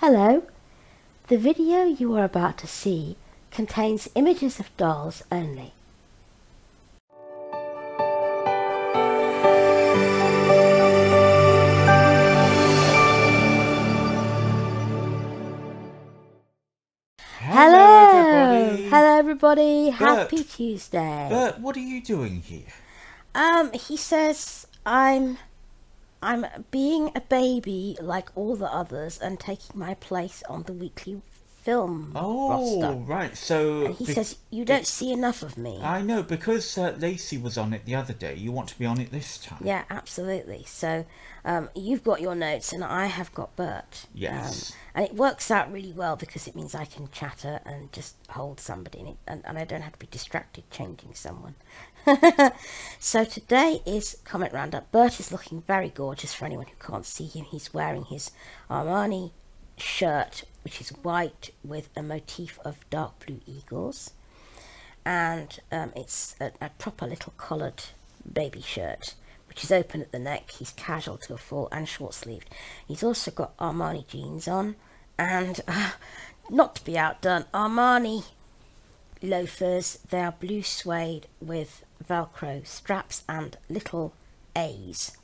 Hello. The video you are about to see contains images of dolls only. Hello everybody. Happy Tuesday. Bert, what are you doing here? He says I'm being a baby like all the others and taking my place on the weekly film roster. Right. So And he says you don't see enough of me. I know, because Lacey was on it the other day. You want to be on it this time? Yeah, absolutely. So you've got your notes and I have got Bert. Yes. And it works out really well because it means I can chatter and just hold somebody and I don't have to be distracted changing someone. So today is Comment Roundup. Bert is looking very gorgeous for anyone who can't see him. He's wearing his Armani shirt, which is white with a motif of dark blue eagles. And it's a proper little collared baby shirt, which is open at the neck. He's casual to a full and short sleeved. He's also got Armani jeans on and not to be outdone, Armani loafers. They are blue suede with velcro straps and little A's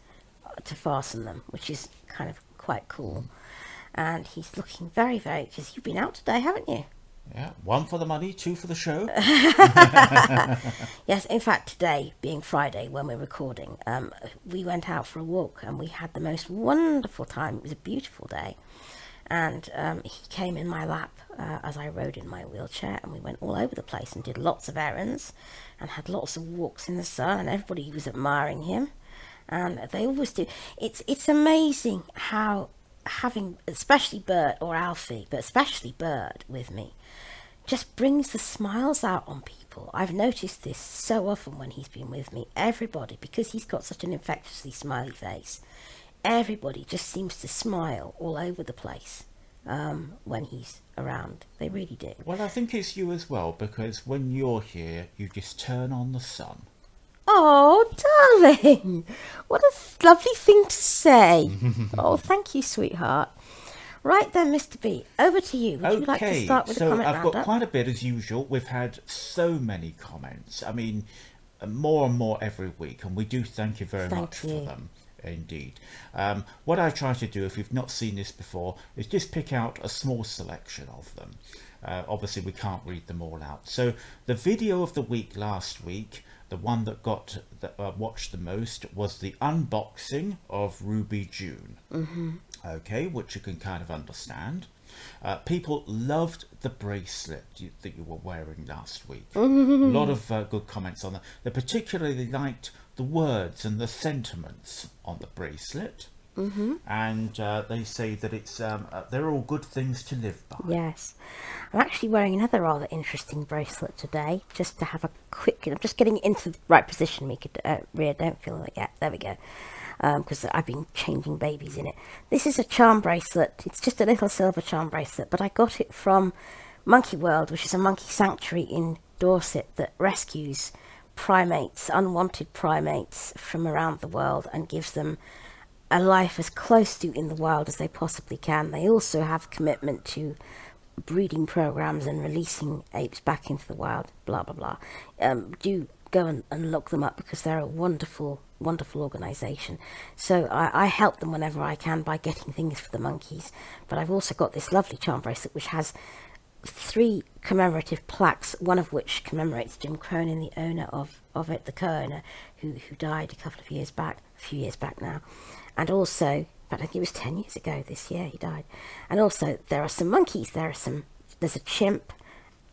to fasten them, which is kind of quite cool. And he's looking very, because you've been out today, haven't you? Yeah, one for the money, two for the show. Yes, in fact, today being Friday when we're recording, we went out for a walk and we had the most wonderful time. It was a beautiful day. And he came in my lap as I rode in my wheelchair, and we went all over the place and did lots of errands and had lots of walks in the sun, and everybody was admiring him. And they always do. It's amazing how having, especially Bert or Alfie, but especially Bert with me, just brings the smiles out on people. I've noticed this so often when he's been with me. Everybody, because he's got such an infectiously smiley face, everybody just seems to smile all over the place when he's around. They really do. Well, I think it's you as well, because when you're here, you just turn on the sun. Oh, darling, what a lovely thing to say. Oh, thank you, sweetheart. Right then, Mr. B, over to you. Would you like to start with the comment roundup? I've got quite a bit as usual. We've had so many comments. I mean, more and more every week, and we do thank you very much for them. Indeed. What I try to do, if you've not seen this before, is just pick out a small selection of them. Obviously, we can't read them all out. So the video of the week last week, the one that got watched the most, was the unboxing of Ruby June. Okay, which you can kind of understand. People loved the bracelet that you were wearing last week. A lot of good comments on that. They particularly liked the words and the sentiments on the bracelet. And they say that it's they're all good things to live by. Yes. I'm actually wearing another rather interesting bracelet today, just to have a quick, I'm just getting it into the right position, Rhea, don't feel like that. There we go. Because I've been changing babies in it. This is a charm bracelet. It's just a little silver charm bracelet, but I got it from Monkey World, which is a monkey sanctuary in Dorset that rescues primates, unwanted primates from around the world, and gives them a life as close to in the wild as they possibly can. They also have commitment to breeding programs and releasing apes back into the wild, blah blah blah. Do go and look them up, because they're a wonderful organization. So I help them whenever I can by getting things for the monkeys. But I've also got this lovely charm bracelet which has 3 commemorative plaques, one of which commemorates Jim Cronin, the owner of it, the co-owner, who died a few years back now. And also, but I think it was 10 years ago this year he died. And also there are some monkeys. There's a chimp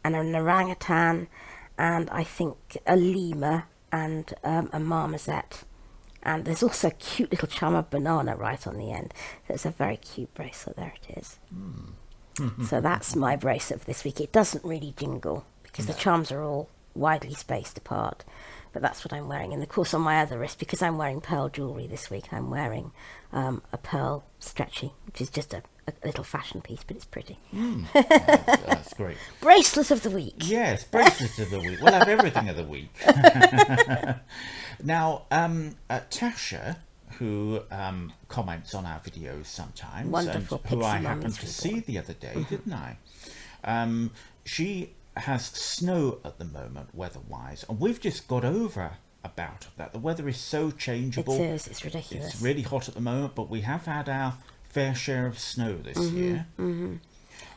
and an orangutan, and I think a lemur and a marmoset. And there's also a cute little charm banana right on the end. So it's a very cute bracelet. There it is. So that's my bracelet for this week. It doesn't really jingle because the charms are all widely spaced apart. But that's what I'm wearing. And of course on my other wrist, because I'm wearing pearl jewellery this week, I'm wearing a pearl stretchy, which is just a little fashion piece, but it's pretty. That's great. Bracelet of the week. Yes, bracelet of the week. We'll have everything of the week. Now, Tasha who comments on our videos sometimes, Wonderful and who I Pixie happened Mummies to Reborn. see the other day, didn't I? She has snow at the moment, weather-wise, and we've just got over a bout of that. The weather is so changeable. It is. It's ridiculous. It's really hot at the moment, but we have had our fair share of snow this year.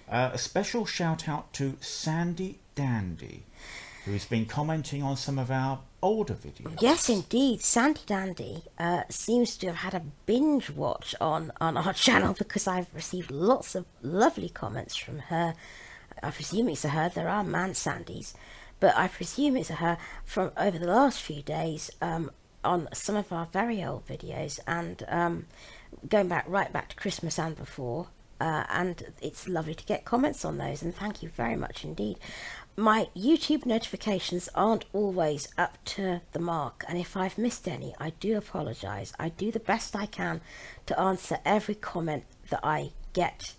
A special shout out to Sandy Dandy, who's been commenting on some of our older videos. Yes, indeed. Sandy Dandy seems to have had a binge watch on our channel, because I've received lots of lovely comments from her. I presume it's a her. There are man Sandys, but I presume it's a her from over the last few days on some of our very old videos, and going right back to Christmas and before. And it's lovely to get comments on those, and thank you very much indeed. My YouTube notifications aren't always up to the mark, and if I've missed any, I do apologise. I do the best I can to answer every comment that I get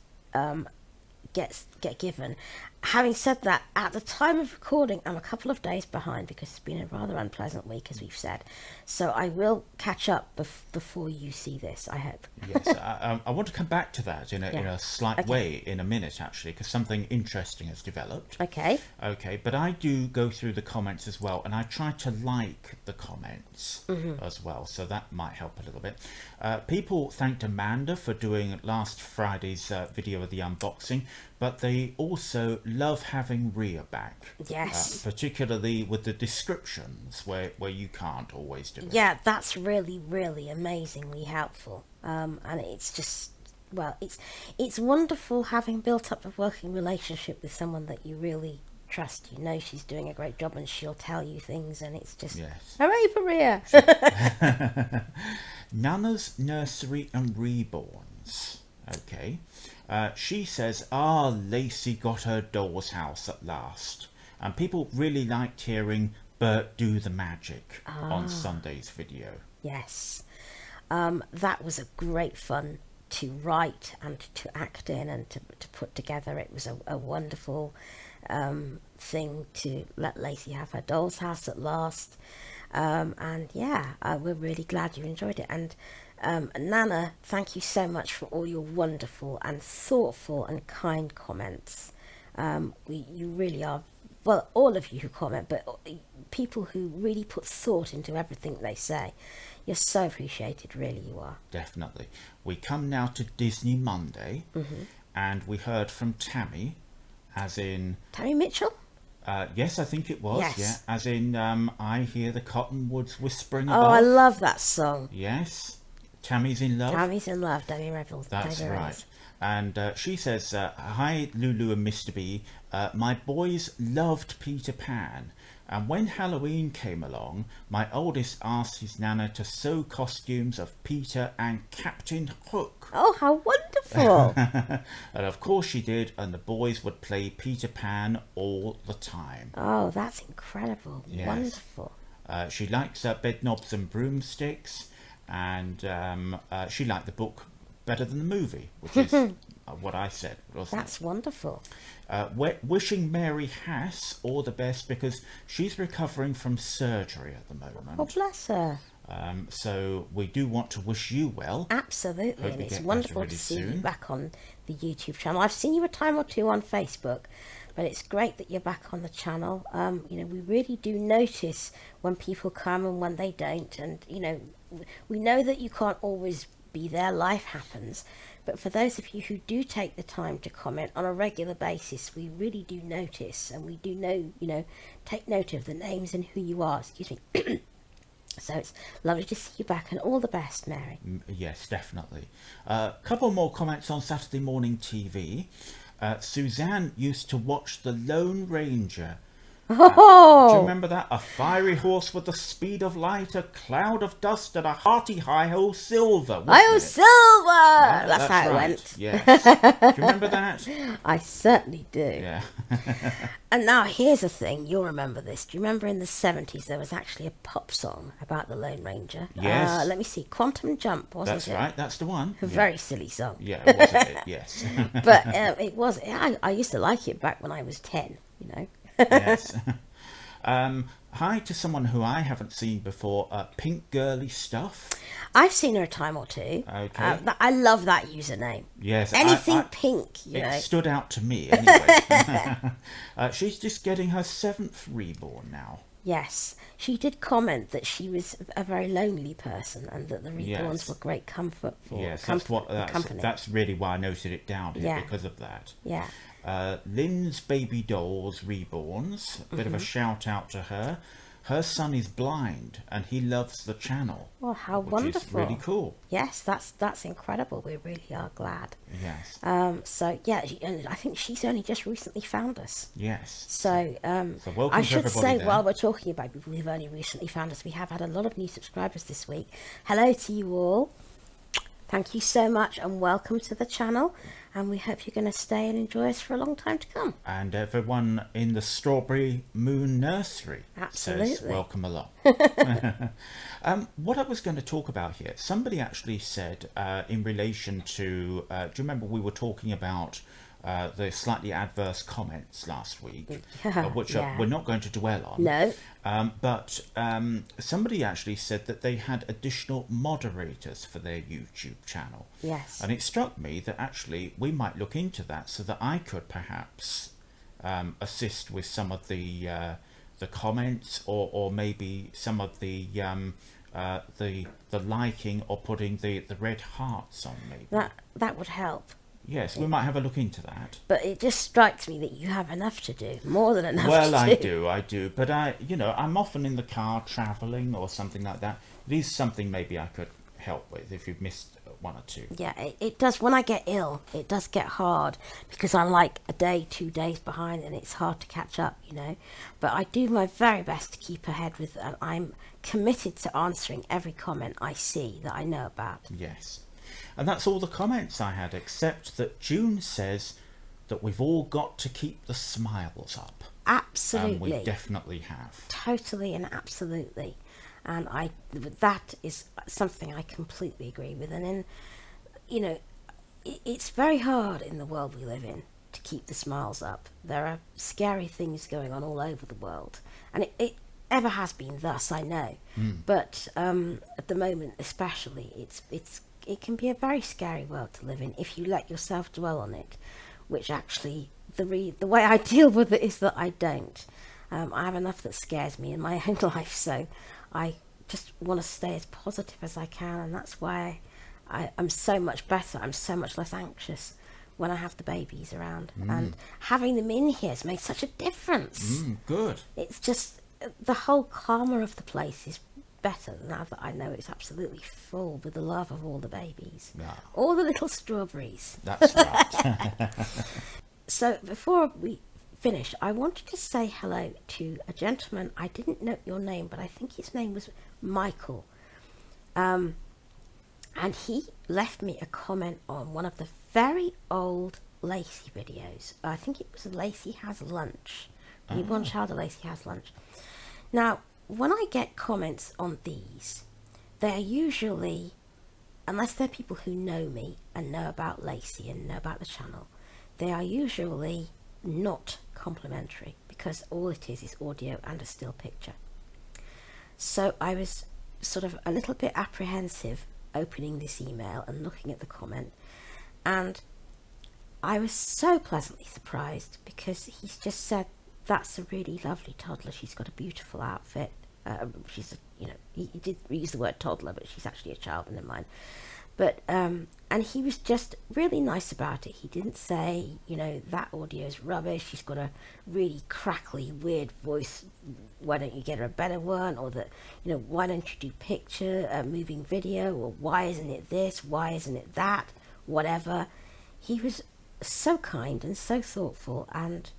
given. Having said that, at the time of recording, I'm a couple of days behind because it's been a rather unpleasant week, as we've said. So I will catch up before you see this, I hope. Yes, I want to come back to that in a slight way in a minute, actually, because something interesting has developed. Okay. Okay, but I do go through the comments as well, and I try to like the comments as well, so that might help a little bit. People thanked Amanda for doing last Friday's video of the unboxing, but they also love having Ria back. Yes. Particularly with the descriptions where you can't always do it. Yeah, that's really, really amazingly helpful. And it's just, well, it's wonderful having built up a working relationship with someone that you really trust. You know she's doing a great job and she'll tell you things, and it's just, yes. Hooray for Ria! Nana's Nursery and Reborns. Okay. She says, Lacey got her doll's house at last. And people really liked hearing Bert do the magic on Sunday's video. Yes. That was a great fun to write and to act in and to put together. It was a wonderful thing to let Lacey have her doll's house at last. And yeah, we're really glad you enjoyed it. And Nana, thank you so much for all your wonderful and thoughtful and kind comments. You really are, well, all of you who comment, but people who really put thought into everything they say. You're so appreciated, really you are. Definitely. We come now to Disney Monday, and we heard from Tammy, as in... Tammy Mitchell? Yes, I think it was. Yes. Yeah, as in, I hear the cottonwoods whispering above. Oh, I love that song. Yes. Tammy's in love. Tammy's in love, Demi Revels. That's right. And she says, hi, Lulu and Mr. B. My boys loved Peter Pan. And when Halloween came along, my oldest asked his nana to sew costumes of Peter and Captain Hook. Oh, how wonderful. And of course she did, and the boys would play Peter Pan all the time. Oh, that's incredible. Yes. Wonderful. She likes bed knobs and broomsticks, and she liked the book better than the movie, which is what I said, wasn't That's wonderful. wishing Mary Hass all the best because she's recovering from surgery at the moment. Oh, bless her. So we do want to wish you well. Absolutely, Hope and you it's get wonderful better to see really you soon. back on the YouTube channel. I've seen you a time or two on Facebook, but it's great that you're back on the channel. You know, we really do notice when people come and when they don't, and you know, we know that you can't always be there. Life happens, but for those of you who do take the time to comment on a regular basis, we really do notice, and we do know, you know, take note of the names and who you are. Excuse me. So it's lovely to see you back, and all the best, Mary. Yes, definitely. A couple more comments on Saturday morning TV. Suzanne used to watch The Lone Ranger. Do you Oh, remember that? A fiery horse with the speed of light, a cloud of dust, and a hearty hi-ho silver. wasn't oh, it? Silver! Yeah, That's how it right. went. Yes. Do you remember that? I certainly do. Yeah. And now here's a thing, you'll remember this. Do you remember in the 70s there was actually a pop song about the Lone Ranger? Yes. Let me see, Quantum Jump, wasn't That's it? right. That's the one. A very silly song. Yeah, wasn't it? Yes. But it was, I used to like it back when I was 10, you know. Yes. Hi to someone who I haven't seen before, Pink Girly Stuff. I've seen her a time or two. Okay. I love that username. Yes, Anything pink, you know. It stood out to me anyway. She's just getting her 7th reborn now. Yes, she did comment that she was a very lonely person and that the reborns were great comfort for company. That's really why I noted it down here, because of that. Yeah. Lynn's Baby Dolls Reborns, a bit of a shout out to her. Her son is blind and he loves the channel. Well, how which wonderful. is really cool. Yes, that's incredible. We really are glad. Yes. So, yeah, and I think she's only just recently found us. Yes. So, welcome I should say, there. while we're talking about people who've only recently found us, we have had a lot of new subscribers this week. Hello to you all. Thank you so much and welcome to the channel. And we hope you're going to stay and enjoy us for a long time to come. And everyone in the Strawberry Moon Nursery says welcome along. What I was going to talk about here, somebody actually said in relation to, do you remember we were talking about the slightly adverse comments last week, which we're not going to dwell on. No. But somebody actually said that they had additional moderators for their YouTube channel. Yes. And it struck me that actually we might look into that so that I could perhaps assist with some of the comments or maybe some of the liking or putting the red hearts on, maybe. That would help. Yes, we might have a look into that. But it just strikes me that you have enough to do, more than enough to do. Well, I do. But I'm often in the car travelling or something like that. It is something maybe I could help with if you've missed one or two. Yeah, it does. When I get ill, it does get hard because I'm like a day, 2 days behind and it's hard to catch up, you know. But I do my very best to keep ahead with, and I'm committed to answering every comment I see that I know about. Yes. And that's all the comments I had, except that June says that we've all got to keep the smiles up. Absolutely. And we definitely have. Totally and absolutely. And that is something I completely agree with. And it's very hard in the world we live in to keep the smiles up. There are scary things going on all over the world. And it ever has been thus, I know. But at the moment especially, it can be a very scary world to live in if you let yourself dwell on it, which actually the way I deal with it is that I don't. I have enough that scares me in my own life, so I just want to stay as positive as I can, and that's why I'm so much better. I'm so much less anxious when I have the babies around, and having them in here has made such a difference. Good. It's just the whole karma of the place is better now that I know it's absolutely full with the love of all the babies. Yeah. All the little strawberries. That's right. So before we finish, I wanted to say hello to a gentleman. I didn't note your name, but I think his name was Michael. And he left me a comment on one of the very old Lacey videos. I think it was Lacey Has Lunch. One Child of Lacey Has Lunch. Now, when I get comments on these, they're usually, unless they're people who know me and know about Lacey and know about the channel, they are usually not complimentary because all it is audio and a still picture. So I was sort of a little bit apprehensive opening this email and looking at the comment, and I was so pleasantly surprised because he's just said, "That's a really lovely toddler. She's got a beautiful outfit." He did use the word toddler, but she's actually a child in mind. But and he was just really nice about it. He didn't say, that audio is rubbish. She's got a really crackly, weird voice. Why don't you get her a better one? Or that, why don't you do picture, moving video? Or why isn't it this? Why isn't it that? Whatever. He was so kind and so thoughtful, and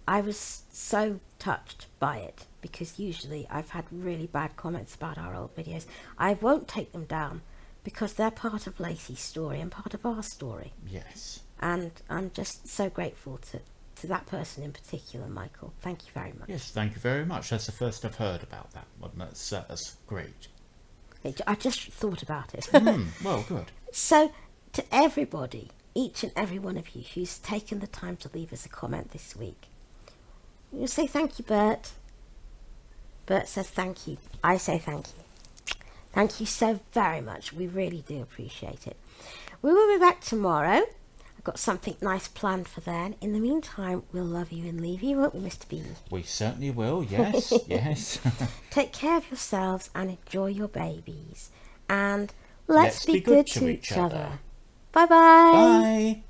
I was so touched by it, because usually I've had really bad comments about our old videos. I won't take them down because they're part of Lacey's story and part of our story. Yes. And I'm just so grateful to that person in particular, Michael. Thank you very much. Yes, thank you very much. That's the first I've heard about that one. That's great. I just thought about it. Well, good. So, to everybody, each and every one of you who's taken the time to leave us a comment this week, you'll say thank you, Bert. Bert says thank you. I say thank you. Thank you so very much. We really do appreciate it. We will be back tomorrow. I've got something nice planned for then. In the meantime, we'll love you and leave you, won't we, Mr. B? We certainly will, yes, yes. Take care of yourselves and enjoy your babies. And let's be good to each other. Bye-bye. Bye.